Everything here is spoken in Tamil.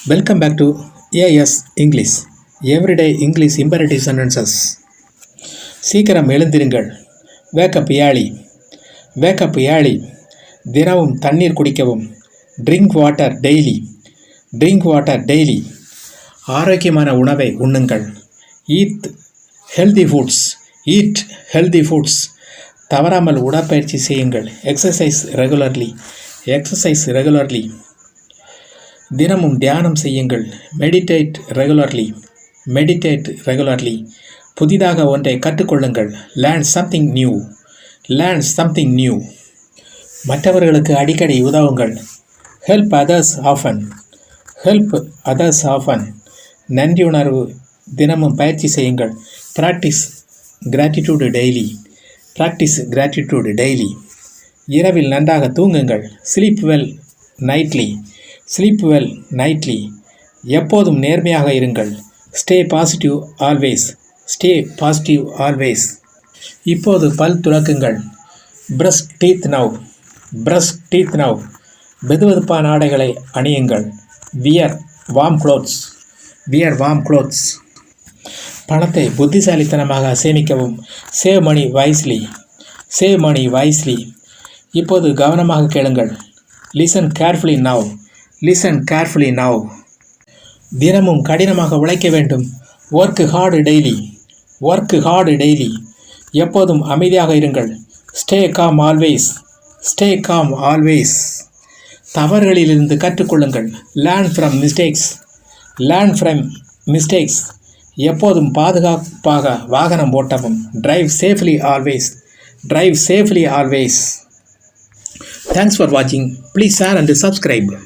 Welcome back to AS English. Everyday English Imperative Sentences. சீக்கிரம் எழுந்திருங்கள். Wake up early. Wake up early. தினமும் தண்ணீர் குடிக்கவும். Drink water daily. Drink water daily. ஆரோக்கியமான உணவை உண்ணுங்கள். Eat healthy foods. Eat healthy foods. தவறாமல் உடற்பயிற்சி செய்யுங்கள். Exercise regularly. Exercise regularly. தினமும் தியானம் செய்யுங்கள். Meditate regularly. Meditate regularly. புதிதாக ஒன்றை கற்றுக்கொள்ளுங்கள். Learn something new. Learn something new. மற்றவர்களுக்கு அடிக்கடி உதவுங்கள். Help others often. Help others often. நன்றியுணர்வு தினமும் பயிற்சி செய்யுங்கள். Practise gratitude daily. Practise gratitude daily. இரவில் நன்றாக தூங்குங்கள். Sleep well nightly. Sleep well nightly. எப்போதும் நேர்மையாக இருங்கள். Stay positive always. Stay positive always. இப்போது பல் துலக்குங்கள். Brush teeth now. Brush teeth now. வெதுவெதுப்பான ஆடைகளை அணியுங்கள். Wear warm clothes. Wear warm clothes. பணத்தை புத்திசாலித்தனமாக சேமிக்கவும். Save money wisely. Save money wisely. இப்போது கவனமாக கேளுங்கள். Listen carefully now. Listen carefully now. தினமும் கடினமாக உழைக்க வேண்டும். Work hard daily. Work hard daily. எப்போதும் அமைதியாக இருங்கள். Stay calm always. Stay calm always. தவறுகளிலிருந்து கற்றுக்கொள்ளுங்கள். Learn from mistakes. Learn from mistakes. எப்போதும் பாதுகாப்பாக வாகனம் ஓட்டவும். Drive safely always. Drive safely always. Thanks for வாட்சிங். Please share and subscribe.